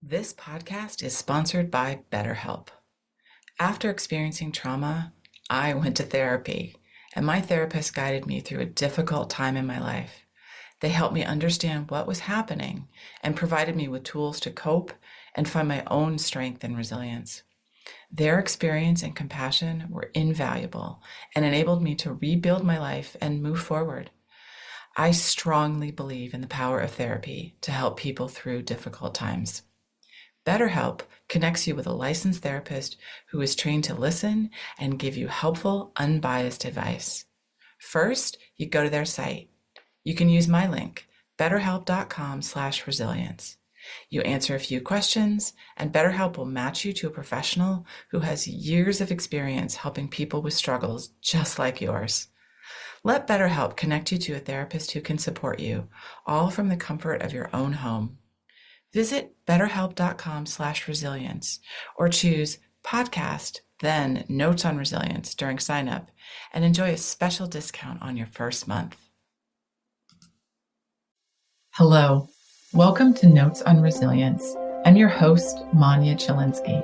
This podcast is sponsored by BetterHelp. After experiencing trauma, I went to therapy, and my therapist guided me through a difficult time in my life. They helped me understand what was happening and provided me with tools to cope and find my own strength and resilience. Their experience and compassion were invaluable and enabled me to rebuild my life and move forward. I strongly believe in the power of therapy to help people through difficult times. BetterHelp connects you with a licensed therapist who is trained to listen and give you helpful, unbiased advice. First, you go to their site. You can use my link, betterhelp.com/resilience. You answer a few questions, and BetterHelp will match you to a professional who has years of experience helping people with struggles just like yours. Let BetterHelp connect you to a therapist who can support you, all from the comfort of your own home. Visit betterhelp.com/resilience or choose podcast, then Notes on Resilience during sign up and enjoy a special discount on your first month. Hello, welcome to Notes on Resilience. I'm your host, Manya Chilinsky.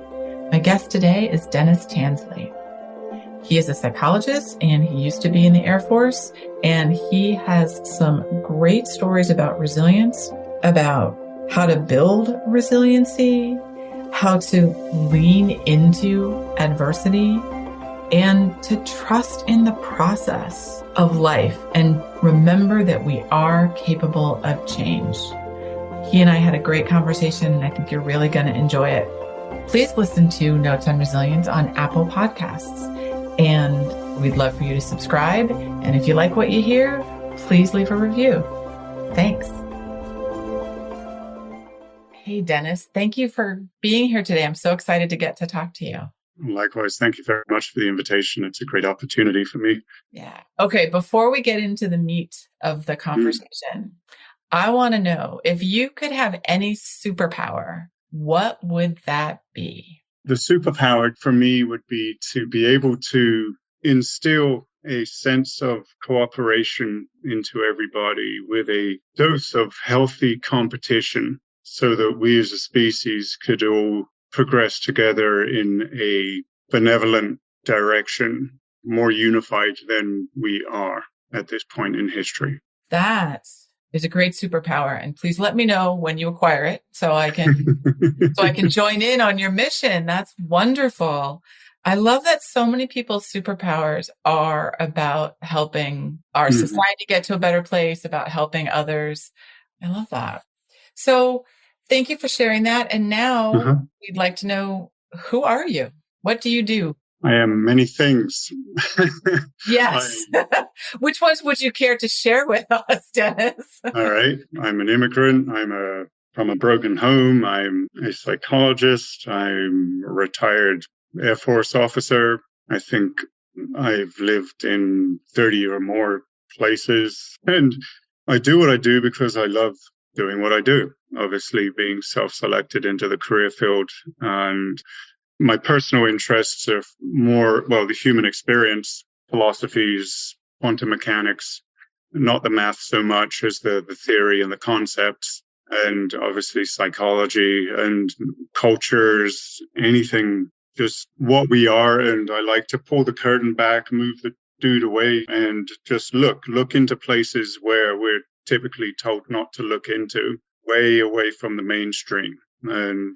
My guest today is Dennis Tansley. He is a psychologist and he used to be in the Air Force, and he has some great stories about resilience, about how to build resiliency, how to lean into adversity, and to trust in the process of life and remember that we are capable of change. He and I had a great conversation, and I think you're really going to enjoy it. Please listen to Notes on Resilience on Apple Podcasts, and we'd love for you to subscribe. And if you like what you hear, please leave a review. Thanks. Hey, Dennis, thank you for being here today. I'm so excited to get to talk to you. Likewise, thank you very much for the invitation. It's a great opportunity for me. Yeah. Okay, before we get into the meat of the conversation, I want to know, if you could have any superpower, what would that be? The superpower for me would be to be able to instill a sense of cooperation into everybody with a dose of healthy competition so that we as a species could all progress together in a benevolent direction, more unified than we are at this point in history. That is a great superpower, and please let me know when you acquire it so I can join in on your mission. That's wonderful. I love that so many people's superpowers are about helping our society get to a better place, about helping others. I love that. So thank you for sharing that. And now we'd like to know, who are you? What do you do? I am many things. Yes. Which ones would you care to share with us, Dennis? All right. I'm an immigrant. From a broken home. I'm a psychologist. I'm a retired Air Force officer. I think I've lived in 30 or more places. And I do what I do because I love doing what I do. Obviously, being self-selected into the career field, and my personal interests are more, the human experience, philosophies, quantum mechanics, not the math so much as the theory and the concepts, and obviously psychology and cultures, anything, just what we are. And I like to pull the curtain back, move the dude away, and just look into places where we're typically told not to look into, way away from the mainstream. And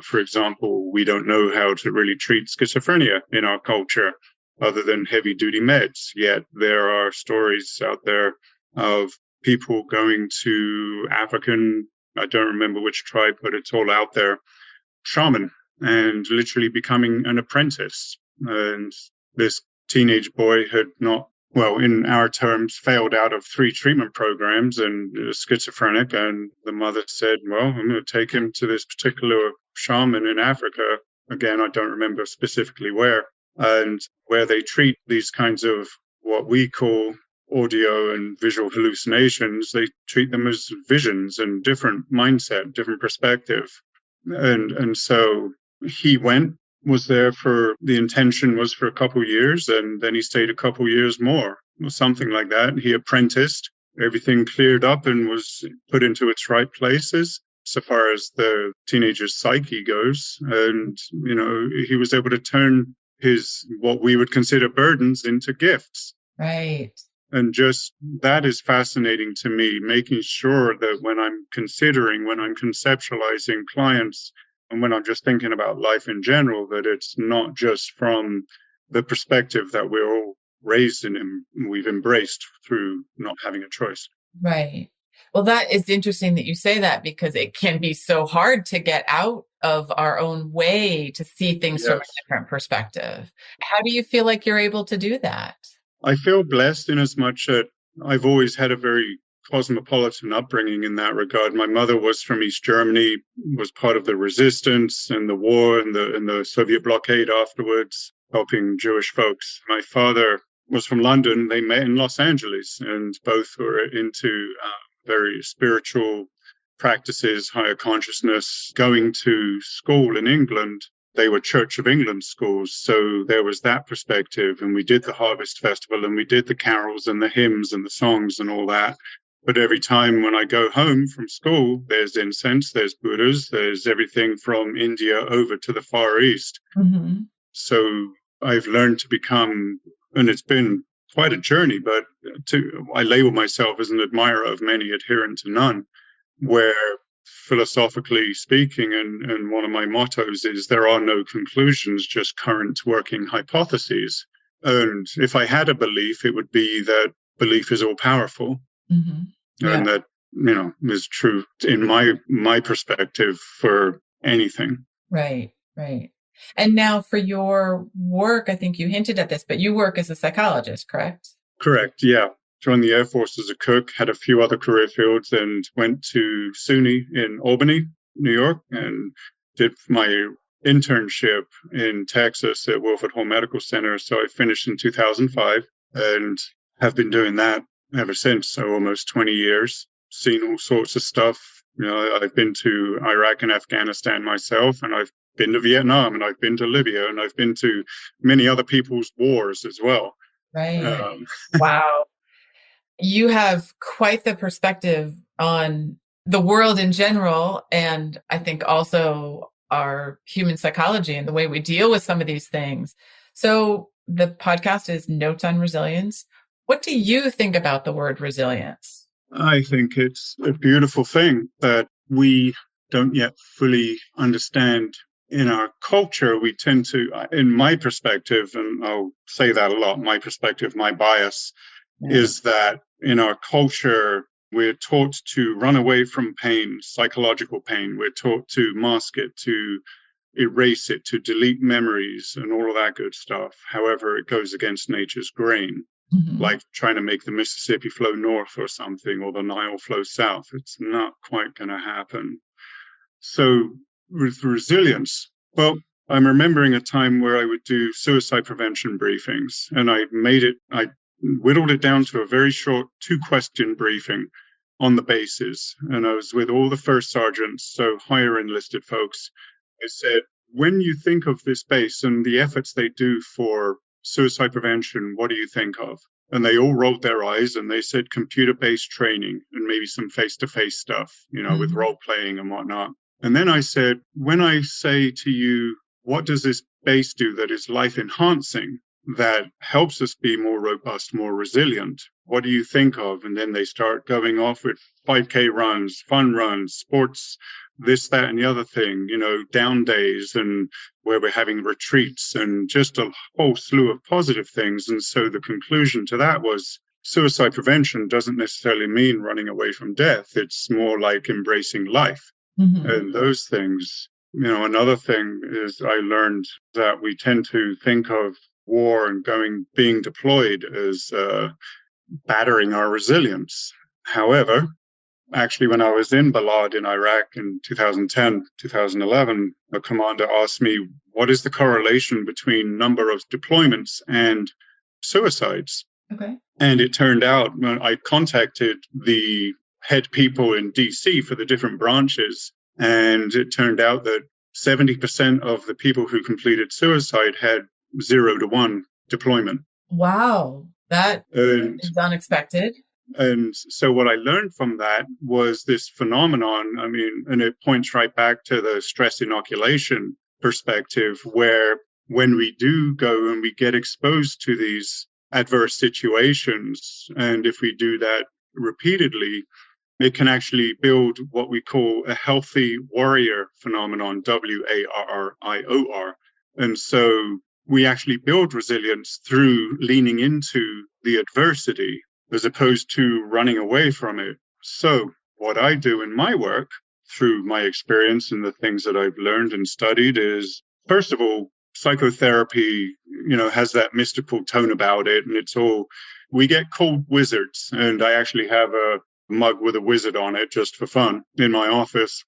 for example, we don't know how to really treat schizophrenia in our culture other than heavy duty meds. Yet there are stories out there of people going to African, I don't remember which tribe, but it's all out there, shaman, and literally becoming an apprentice. And this teenage boy had not, in our terms, failed out of 3 treatment programs and schizophrenic. And the mother said, I'm going to take him to this particular shaman in Africa. Again, I don't remember specifically where, and where they treat these kinds of what we call audio and visual hallucinations. They treat them as visions and different mindset, different perspective. And so he was there the intention was for a couple of years, and then he stayed a couple of years more, or something like that. He apprenticed, everything cleared up and was put into its right places. so far as the teenager's psyche goes. And, he was able to turn what we would consider burdens into gifts. Right. And just that is fascinating to me, making sure that when I'm conceptualizing clients, and when I'm just thinking about life in general, that it's not just from the perspective that we're all raised in and we've embraced through not having a choice. Right. Well, that is interesting that you say that, because it can be so hard to get out of our own way to see things from a different perspective. How do you feel like you're able to do that? I feel blessed in as much that I've always had a very cosmopolitan upbringing in that regard. My mother was from East Germany, was part of the resistance and the war and the Soviet blockade afterwards, helping Jewish folks. My father was from London. They met in Los Angeles, and both were into very spiritual practices, higher consciousness, going to school in England. They were Church of England schools. So there was that perspective. And we did the Harvest Festival, and we did the carols and the hymns and the songs and all that. But every time when I go home from school, there's incense, there's Buddhas, there's everything from India over to the Far East. Mm-hmm. So I've learned to become, and it's been quite a journey, but I label myself as an admirer of many, adherent to none, where philosophically speaking, and one of my mottos is there are no conclusions, just current working hypotheses. And if I had a belief, it would be that belief is all powerful. Mm-hmm. Yeah. And that, is true in my perspective for anything. Right, right. And now for your work, I think you hinted at this, but you work as a psychologist, correct? Correct, yeah. Joined the Air Force as a cook, had a few other career fields, and went to SUNY in Albany, New York, and did my internship in Texas at Wilford Hall Medical Center. So I finished in 2005 and have been doing that ever since. So almost 20 years, seen all sorts of stuff. I've been to Iraq and Afghanistan myself, and I've been to Vietnam, and I've been to Libya, and I've been to many other people's wars as well. Right. Wow. You have quite the perspective on the world in general, and I think also our human psychology and the way we deal with some of these things. So the podcast is Notes on Resilience. What do you think about the word resilience? I think it's a beautiful thing that we don't yet fully understand. In our culture, we tend to, in my perspective, and I'll say that a lot, my perspective, my bias, is that in our culture, we're taught to run away from pain, psychological pain. We're taught to mask it, to erase it, to delete memories and all of that good stuff. However, it goes against nature's grain, like trying to make the Mississippi flow north or something, or the Nile flow south. It's not quite going to happen. So with resilience, well, I'm remembering a time where I would do suicide prevention briefings, and I whittled it down to a very short 2-question briefing on the bases. And I was with all the first sergeants, so higher enlisted folks. I said, when you think of this base and the efforts they do for suicide prevention, what do you think of? And they all rolled their eyes and they said computer-based training and maybe some face-to-face stuff, with role playing and whatnot. And then I said, when I say to you, what does this base do that is life enhancing, that helps us be more robust, more resilient? What do you think of? And then they start going off with 5K runs, fun runs, sports, this, that, and the other thing, down days, and where we're having retreats and just a whole slew of positive things. And so the conclusion to that was suicide prevention doesn't necessarily mean running away from death. It's more like embracing life. And those things. Another thing is I learned that we tend to think of war and being deployed as battering our resilience. However, actually, when I was in Balad in Iraq in 2010, 2011, a commander asked me, what is the correlation between number of deployments and suicides? Okay. And it turned out when I contacted the head people in DC for the different branches, and it turned out that 70% of the people who completed suicide had 0 to 1 deployment. Wow, that is unexpected. And so what I learned from that was this phenomenon. I mean, and it points right back to the stress inoculation perspective, where when we do go and we get exposed to these adverse situations, and if we do that repeatedly, it can actually build what we call a healthy warrior phenomenon, WARRIOR. And so we actually build resilience through leaning into the adversity as opposed to running away from it. So what I do in my work through my experience and the things that I've learned and studied is, first of all, psychotherapy, has that mystical tone about it. And it's all, we get called wizards. And I actually have a mug with a wizard on it just for fun in my office.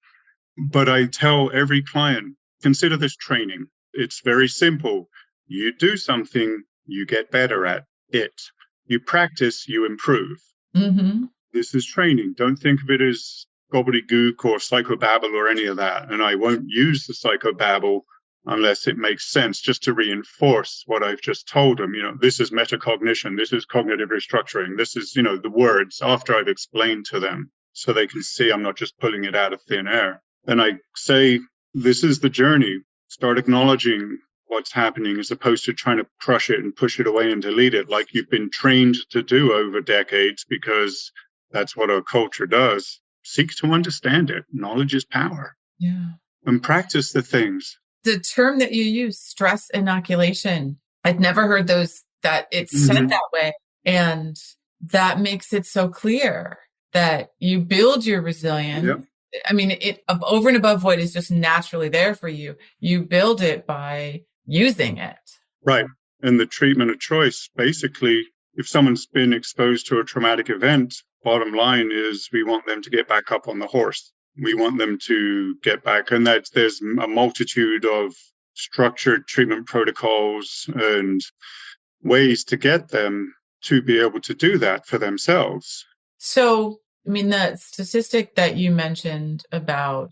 But I tell every client, consider this training. It's very simple. You do something, you get better at it. You practice, you improve. Mm-hmm. This is training. Don't think of it as gobbledygook or psychobabble or any of that. And I won't use the psychobabble unless it makes sense, just to reinforce what I've just told them. This is metacognition. This is cognitive restructuring. This is, the words after I've explained to them so they can see I'm not just pulling it out of thin air. And I say, this is the journey. Start acknowledging what's happening as opposed to trying to crush it and push it away and delete it like you've been trained to do over decades, because that's what our culture does. Seek to understand it. Knowledge is power. Yeah. And practice the things. The term that you use, stress inoculation, I'd never heard that it's said that way. And that makes it so clear that you build your resilience. Yep. I mean, it over and above what is just naturally there for you. You build it by using it. Right. And the treatment of choice, basically, if someone's been exposed to a traumatic event, bottom line is we want them to get back up on the horse. We want them to get back. And there's a multitude of structured treatment protocols and ways to get them to be able to do that for themselves. So, I mean, the statistic that you mentioned about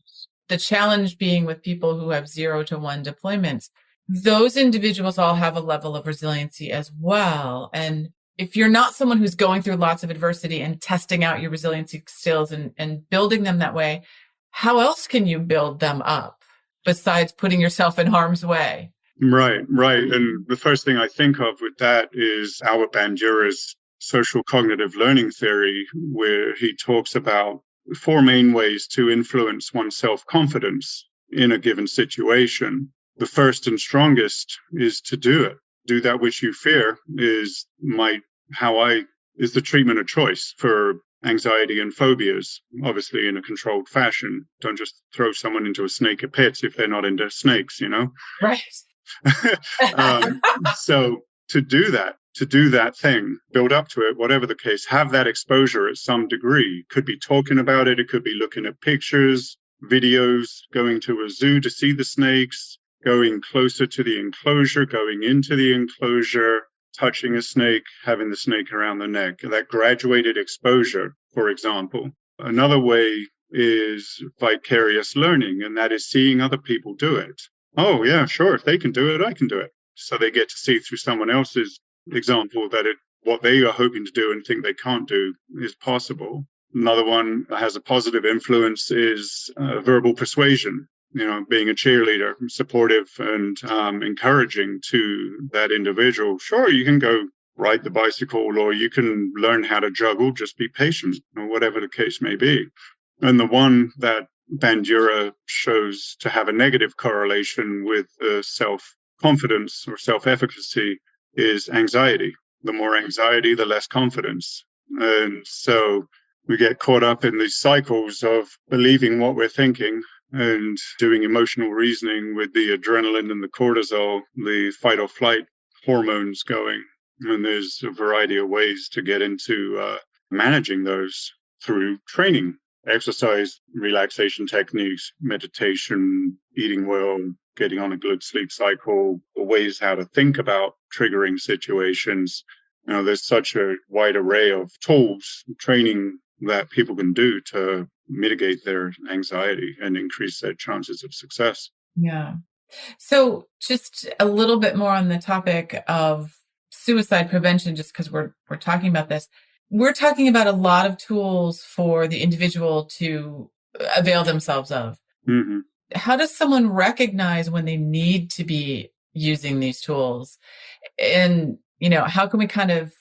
the challenge being with people who have 0 to 1 deployments, those individuals all have a level of resiliency as well. And if you're not someone who's going through lots of adversity and testing out your resiliency skills and building them that way, how else can you build them up besides putting yourself in harm's way? Right. And the first thing I think of with that is Albert Bandura's social cognitive learning theory, where he talks about 4 main ways to influence one's self-confidence in a given situation. The first and strongest is to do it. Do that which you fear is the treatment of choice for anxiety and phobias, obviously in a controlled fashion. Don't just throw someone into a snake pit if they're not into snakes, Right. So to do that thing, build up to it, whatever the case, have that exposure at some degree. Could be talking about it. It could be looking at pictures, videos, going to a zoo to see the snakes, going closer to the enclosure, going into the enclosure, touching a snake, having the snake around the neck. That graduated exposure, for example. Another way is vicarious learning, and that is seeing other people do it. Oh, yeah, sure. If they can do it, I can do it. So they get to see through someone else's example that what they are hoping to do and think they can't do is possible. Another one that has a positive influence is verbal persuasion. Being a cheerleader, supportive and encouraging to that individual. Sure, you can go ride the bicycle or you can learn how to juggle, just be patient, or whatever the case may be. And the one that Bandura shows to have a negative correlation with self-confidence or self-efficacy is anxiety. The more anxiety, the less confidence. And so we get caught up in these cycles of believing what we're thinking and doing emotional reasoning with the adrenaline and the cortisol, the fight or flight hormones going. And there's a variety of ways to get into managing those through training, exercise, relaxation techniques, meditation, eating well, getting on a good sleep cycle, ways how to think about triggering situations. There's such a wide array of tools, training that people can do to mitigate their anxiety and increase their chances of success. Yeah. So just a little bit more on the topic of suicide prevention, just because we're talking about this. we're talking about a lot of tools for the individual to avail themselves of. Mm-hmm. How does someone recognize when they need to be using these tools? And, how can we kind of,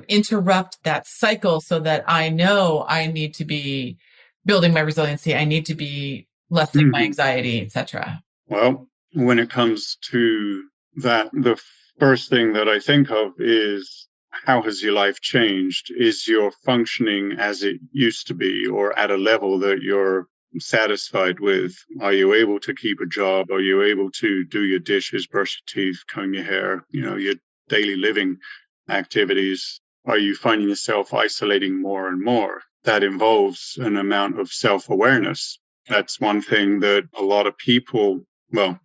interrupt that cycle so that I know I need to be building my resiliency, I need to be lessening my anxiety, etc.? Well, when it comes to that, the first thing that I think of is, how has your life changed? Is your functioning as it used to be, or at a level that you're satisfied with? Are you able to keep a job? Are you able to do your dishes, brush your teeth, comb your hair, your daily living activities? Are you finding yourself isolating more and more? That involves an amount of self-awareness. That's one thing that a lot of people, well,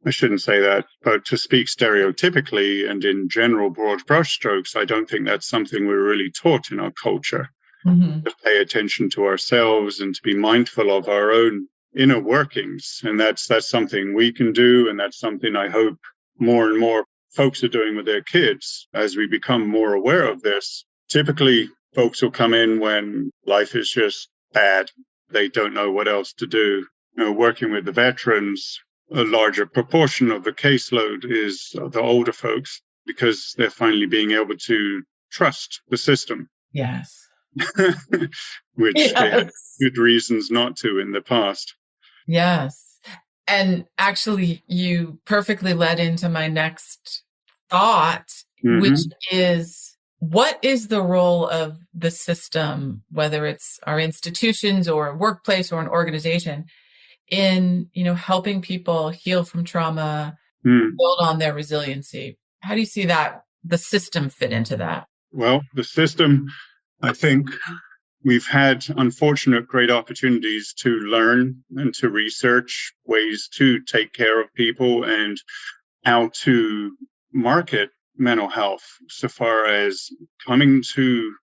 I shouldn't say that, but to speak stereotypically and in general broad brushstrokes, I don't think that's something we're really taught in our culture. To pay attention to ourselves and to be mindful of our own inner workings. And that's something we can do. And that's something I hope more and more folks are doing with their kids as we become more aware of this. Typically, folks will come in when life is just bad. They don't know what else to do. Working with the veterans, a larger proportion of the caseload is the older folks, because they're finally being able to trust the system. Yes. Which they had good reasons not to in the past. Yes. And actually, you perfectly led into my next thought, which is, what is the role of the system, whether it's our institutions or a workplace or an organization, in, helping people heal from trauma, build on their resiliency? How do you see that the system fit into that? Well, the system, I think we've had unfortunate great opportunities to learn and to research ways to take care of people and how to market mental health, so far as coming to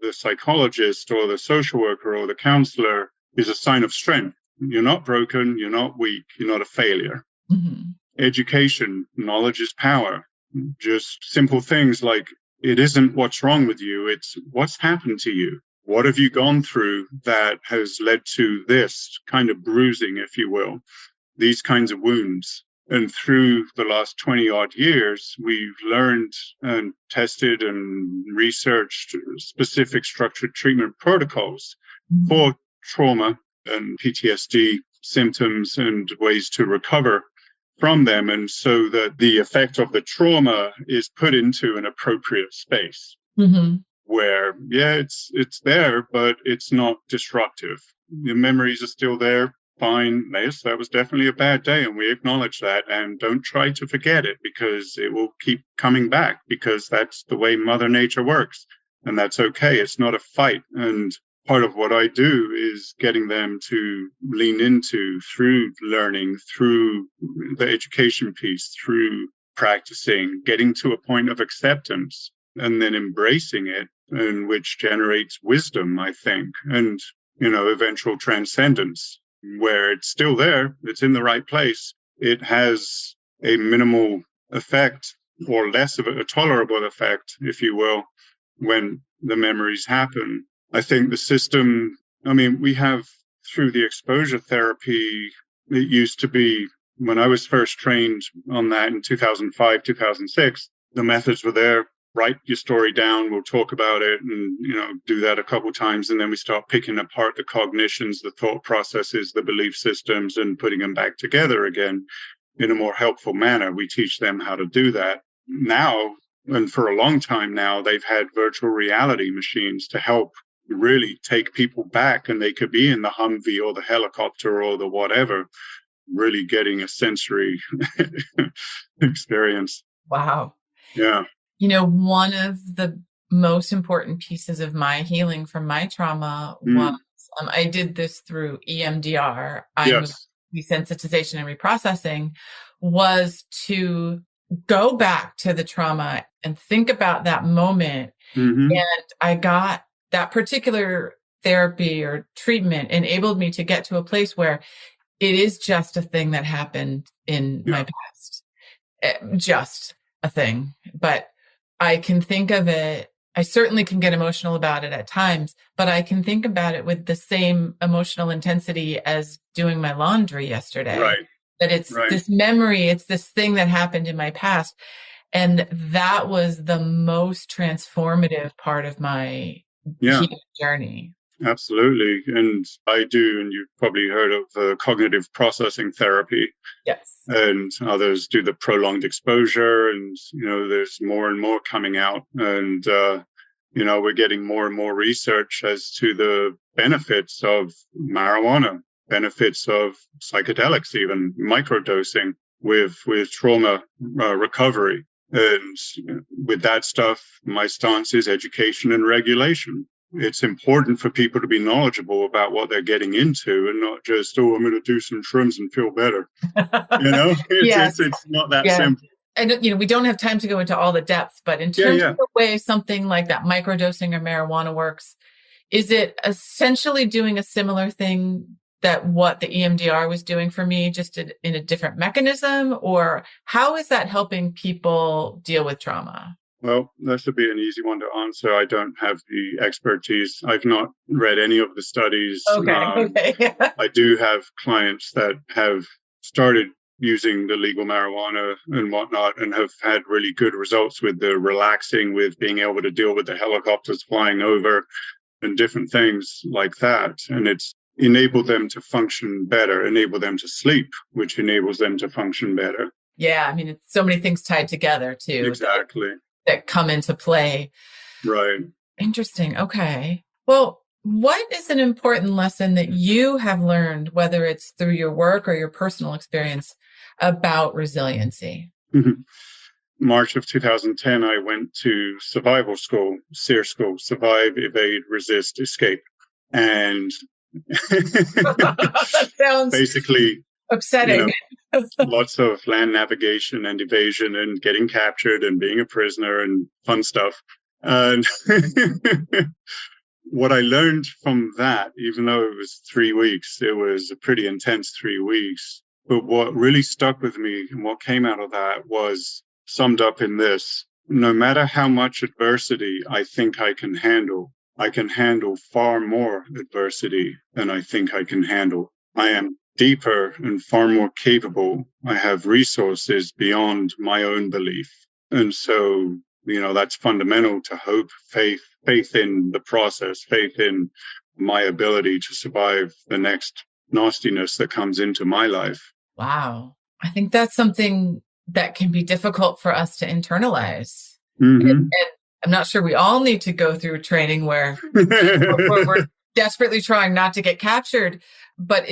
the psychologist or the social worker or the counselor is a sign of strength. You're not broken, you're not weak, you're not a failure. Education, knowledge is power. Just simple things like, it isn't what's wrong with you, it's what's happened to you. What have you gone through that has led to this kind of bruising, if you will, these kinds of wounds? And through the last 20 odd years, we've learned and tested and researched specific structured treatment protocols for trauma and PTSD symptoms and ways to recover from them. And so that the effect of the trauma is put into an appropriate space where, it's there, but it's not disruptive. The memories are still there. Fine, yes, that was definitely a bad day, and we acknowledge that, and don't try to forget it, because it will keep coming back, because that's the way Mother Nature works, and that's okay. It's not a fight. And part of what I do is getting them to lean into, through learning, through the education piece, through practicing, getting to a point of acceptance, and then embracing it, and which generates wisdom, I think, and, eventual transcendence, where it's still there, it's in the right place. It has a minimal effect, or less of a tolerable effect, if you will, when the memories happen. I think the system, we have, through the exposure therapy, it used to be, when I was first trained on that in 2005, 2006, the methods were there. Write your story down, we'll talk about it, and, do that a couple times. And then we start picking apart the cognitions, the thought processes, the belief systems, and putting them back together again in a more helpful manner. We teach them how to do that. Now, and for a long time now, they've had virtual reality machines to help really take people back, and they could be in the Humvee or the helicopter or the whatever, really getting a sensory experience. Wow. Yeah. One of the most important pieces of my healing from my trauma was, I did this through EMDR, desensitization and reprocessing, was to go back to the trauma and think about that moment. And I got that particular therapy or treatment enabled me to get to a place where it is just a thing that happened in my past. Just a thing. But I can think of it I certainly can get emotional about it at times, but I can think about it with the same emotional intensity as doing my laundry yesterday. Right. That it's Right. this memory, it's this thing that happened in my past. And that was the most transformative part of my Yeah. healing journey. Absolutely. And I do, and you've probably heard of cognitive processing therapy, Yes. and others do the prolonged exposure. And, there's more and more coming out. And, we're getting more and more research as to the benefits of marijuana, benefits of psychedelics, even microdosing with trauma recovery. And with that stuff, my stance is education and regulation. It's important for people to be knowledgeable about what they're getting into and not just, I'm going to do some shrooms and feel better. Yes. It's not that Yes. simple. And, we don't have time to go into all the depths, but in terms of the way something like that microdosing or marijuana works, is it essentially doing a similar thing that what the EMDR was doing for me, just in a different mechanism? Or how is that helping people deal with trauma? Well, that should be an easy one to answer. I don't have the expertise. I've not read any of the studies. Okay. I do have clients that have started using the legal marijuana and whatnot and have had really good results with the relaxing, with being able to deal with the helicopters flying over and different things like that. And it's enabled them to function better, enable them to sleep, which enables them to function better. Yeah. It's so many things tied together too. Exactly. That come into play. Right. Interesting. Okay. Well, what is an important lesson that you have learned, whether it's through your work or your personal experience, about resiliency? March of 2010, I went to survival school, SEER school, survive, evade, resist, escape. And that sounds basically upsetting. Lots of land navigation and evasion and getting captured and being a prisoner and fun stuff. And what I learned from that, even though it was 3 weeks, it was a pretty intense 3 weeks. But what really stuck with me and what came out of that was summed up in this: no matter how much adversity I think I can handle far more adversity than I think I can handle. I am deeper and far more capable. I have resources beyond my own belief. And so, that's fundamental to hope, faith in the process, faith in my ability to survive the next nastiness that comes into my life. Wow. I think that's something that can be difficult for us to internalize. Mm-hmm. And I'm not sure we all need to go through training where we're desperately trying not to get captured, but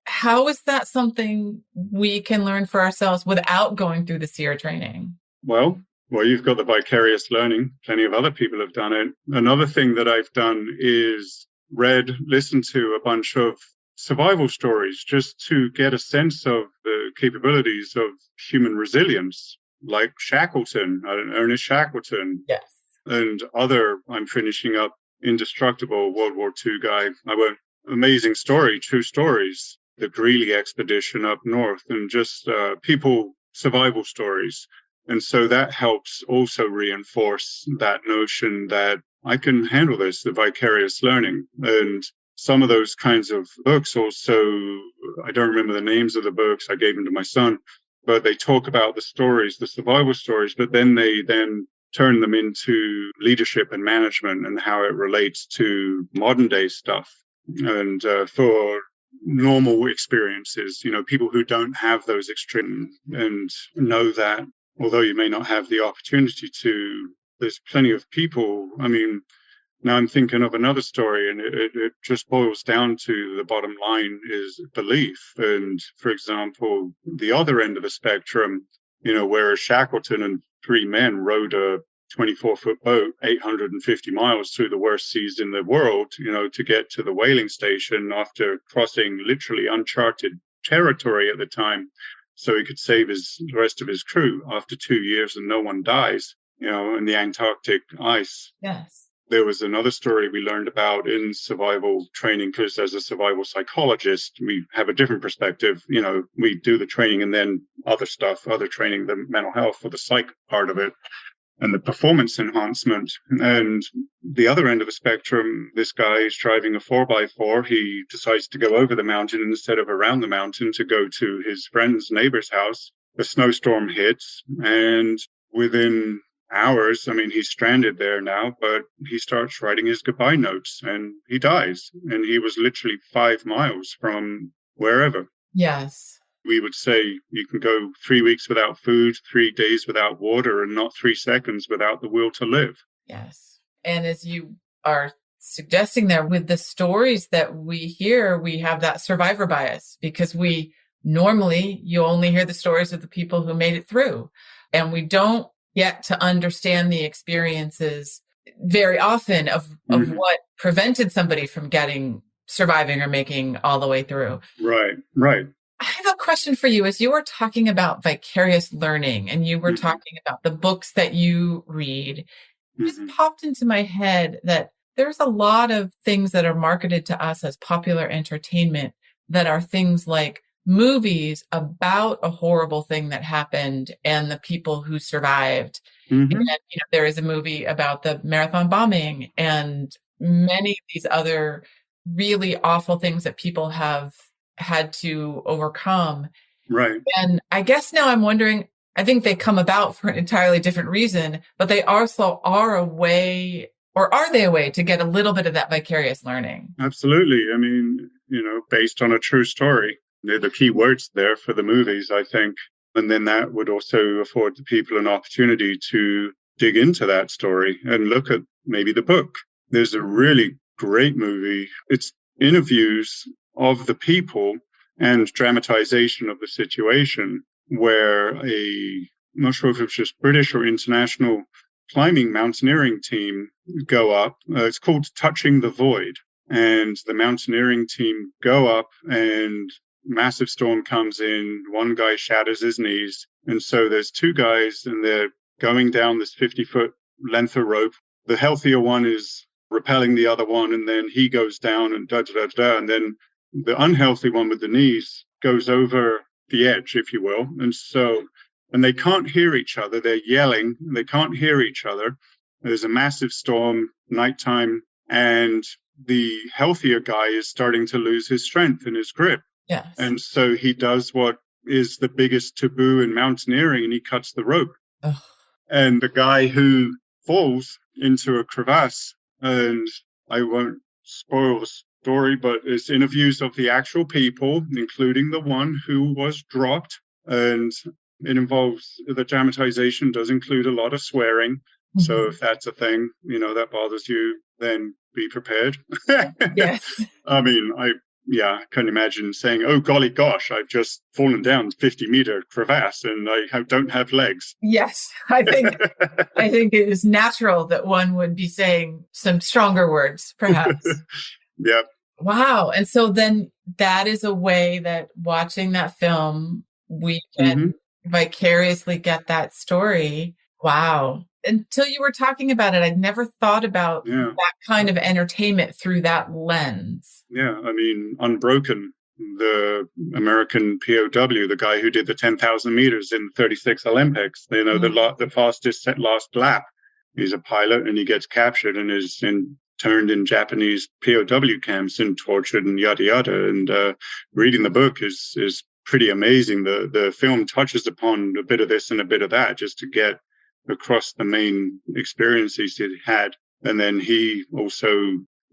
how is that something we can learn for ourselves without going through the SEER training? Well, you've got the vicarious learning. Plenty of other people have done it. Another thing that I've done is listened to a bunch of survival stories just to get a sense of the capabilities of human resilience, like Shackleton, Ernest Shackleton. Yes. And I'm finishing up Indestructible, World War II guy. Amazing story, true stories. The Greeley expedition up north, and just survival stories. And so that helps also reinforce that notion that I can handle this, the vicarious learning. And some of those kinds of books also, I don't remember the names of the books, I gave them to my son, but they talk about the stories, the survival stories, but then they turn them into leadership and management and how it relates to modern day stuff. And for normal experiences, people who don't have those extreme and know that although you may not have the opportunity to, there's plenty of people. Now I'm thinking of another story, and it just boils down to the bottom line is belief. And for example, the other end of the spectrum, whereas Shackleton and 3 men rowed a 24-foot boat 850 miles through the worst seas in the world, to get to the whaling station after crossing literally uncharted territory at the time, so he could save the rest of his crew after 2 years and no one dies, in the Antarctic ice. Yes. There was another story we learned about in survival training, because as a survival psychologist, we have a different perspective. We do the training and then other training, the mental health or the psych part of it. and the performance enhancement. And the other end of the spectrum, this guy is driving a 4x4. He decides to go over the mountain instead of around the mountain to go to his friend's neighbor's house. The snowstorm hits, and within hours, I mean, he's stranded there now, but he starts writing his goodbye notes and he dies. And he was literally 5 miles from wherever. Yes. We would say you can go 3 weeks without food, 3 days without water, and not 3 seconds without the will to live. Yes. And as you are suggesting there, with the stories that we hear, we have that survivor bias, because normally you only hear the stories of the people who made it through, and we don't get to understand the experiences very often of what prevented somebody from surviving or making all the way through. Right. I have a question for you. As you were talking about vicarious learning and you were talking about the books that you read, it just popped into my head that there's a lot of things that are marketed to us as popular entertainment that are things like movies about a horrible thing that happened and the people who survived. And, there is a movie about the marathon bombing and many of these other really awful things that people have had to overcome. Right. And I guess now I'm wondering, I think they come about for an entirely different reason, but they also are a way, or are they a way to get a little bit of that vicarious learning? Absolutely. I mean, based on a true story. They're the key words there for the movies, I think. And then that would also afford the people an opportunity to dig into that story and look at maybe the book. There's a really great movie. It's interviews of the people and dramatization of the situation where I'm not sure if it's just British or international climbing mountaineering team go up. It's called Touching the Void. And the mountaineering team go up and massive storm comes in. One guy shatters his knees. And so there's 2 guys and they're going down this 50-foot length of rope. The healthier one is repelling the other one, and then he goes down and and then the unhealthy one with the knees goes over the edge, if you will. And they can't hear each other. They're yelling. They can't hear each other. There's a massive storm, nighttime, and the healthier guy is starting to lose his strength and his grip. Yes. And so he does what is the biggest taboo in mountaineering, and he cuts the rope. Ugh. And the guy who falls into a crevasse, and I won't spoil the story, but it's interviews of the actual people, including the one who was dropped. And it involves, the dramatization does include a lot of swearing. So if that's a thing, that bothers you, then be prepared. Yes. I mean, I couldn't imagine saying, oh, golly gosh, I've just fallen down 50-meter crevasse and I don't have legs. Yes. I think it is natural that one would be saying some stronger words, perhaps. Yeah. Wow. And so then that is a way that watching that film, we can vicariously get that story. Wow. Until you were talking about it, I'd never thought about that kind of entertainment through that lens. Yeah. I mean, Unbroken, the American POW, the guy who did the 10,000 meters in 36 Olympics, the fastest last lap. He's a pilot and he gets captured and is turned in Japanese POW camps and tortured and yada yada. And reading the book is pretty amazing. The film touches upon a bit of this and a bit of that just to get across the main experiences he had. And then he also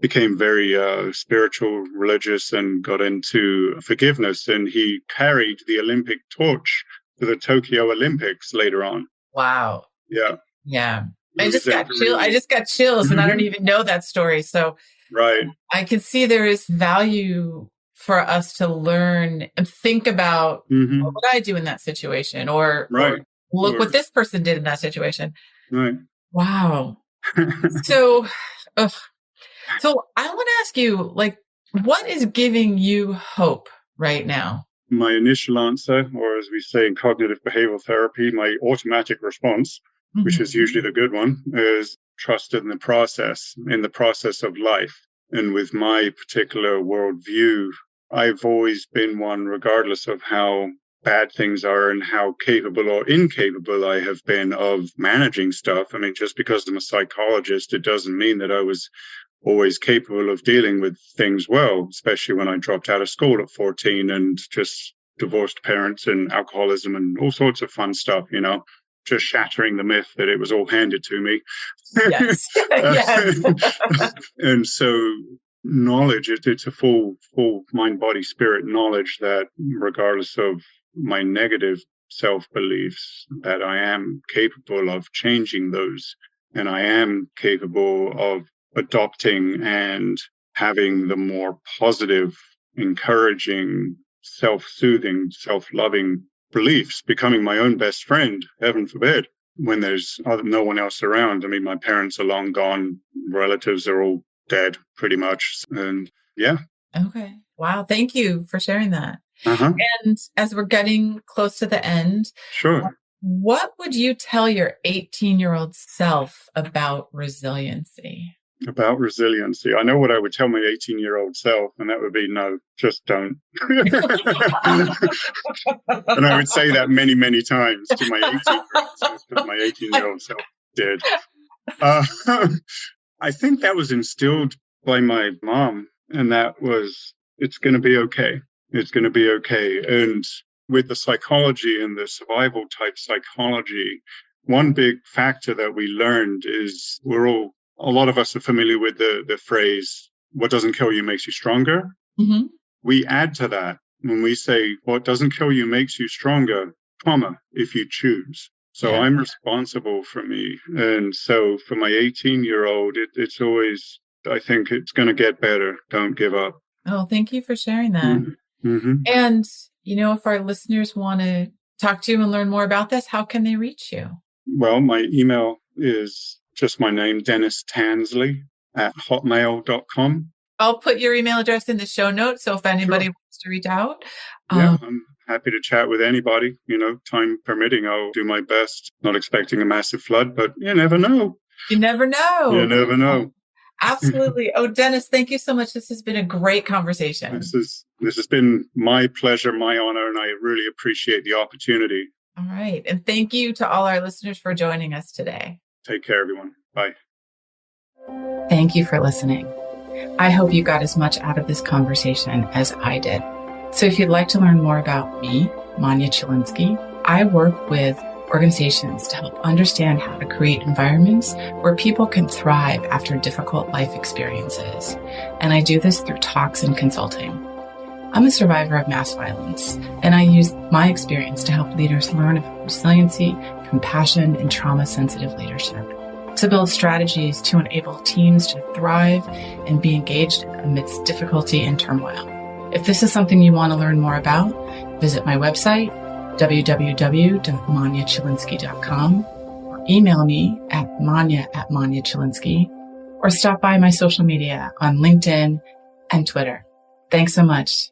became very spiritual, religious, and got into forgiveness. And he carried the Olympic torch to the Tokyo Olympics later on. Wow. Yeah. Yeah. I just got chills and I don't even know that story. So right. I can see there is value for us to learn and think about what would I do in that situation, or look what this person did in that situation. Right. Wow. So I want to ask you, what is giving you hope right now? My initial answer, or as we say in cognitive behavioral therapy, my automatic response, which is usually the good one, is trust in the process of life. And with my particular worldview, I've always been one, regardless of how bad things are and how capable or incapable I have been of managing stuff. I mean, just because I'm a psychologist, it doesn't mean that I was always capable of dealing with things well, especially when I dropped out of school at 14 and just divorced parents and alcoholism and all sorts of fun stuff, just shattering the myth that it was all handed to me. Yes. Yes. And so knowledge, it's a full mind, body, spirit knowledge that regardless of my negative self-beliefs, that I am capable of changing those, and I am capable of adopting and having the more positive, encouraging, self-soothing, self-loving beliefs, becoming my own best friend, heaven forbid, when there's no one else around. I mean, my parents are long gone, relatives are all dead pretty much. And yeah. Okay. Wow. Thank you for sharing that. Uh-huh. And as we're getting close to the end, Sure. What would you tell your 18-year-old self about resiliency? About resiliency. I know what I would tell my 18-year-old self, and that would be, no, just don't. And I would say that many, many times to my 18-year-old self, but my 18-year-old self did. I think that was instilled by my mom, and that was, it's going to be okay. It's going to be okay. And with the psychology and the survival type psychology, one big factor that we learned is a lot of us are familiar with the phrase, what doesn't kill you makes you stronger. Mm-hmm. We add to that when we say, what doesn't kill you makes you stronger, if you choose. So I'm responsible for me. And so for my 18-year-old, it's always, I think it's going to get better. Don't give up. Oh, thank you for sharing that. Mm-hmm. And, if our listeners want to talk to you and learn more about this, how can they reach you? Well, my email is just my name, Dennis Tansley @hotmail.com. I'll put your email address in the show notes. So if anybody wants to reach out. Yeah, I'm happy to chat with anybody, time permitting. I'll do my best. Not expecting a massive flood, but you never know. You never know. You never know. Absolutely. Oh, Dennis, thank you so much. This has been a great conversation. This has been my pleasure, my honor, and I really appreciate the opportunity. All right. And thank you to all our listeners for joining us today. Take care, everyone. Bye. Thank you for listening. I hope you got as much out of this conversation as I did. So if you'd like to learn more about me, Manya Chilinsky, I work with organizations to help understand how to create environments where people can thrive after difficult life experiences. And I do this through talks and consulting. I'm a survivor of mass violence, and I use my experience to help leaders learn about resiliency, compassion, and trauma-sensitive leadership, to build strategies to enable teams to thrive and be engaged amidst difficulty and turmoil. If this is something you want to learn more about, visit my website, www.manyachilinsky.com, or email me at manya@manyachilinsky, or stop by my social media on LinkedIn and Twitter. Thanks so much.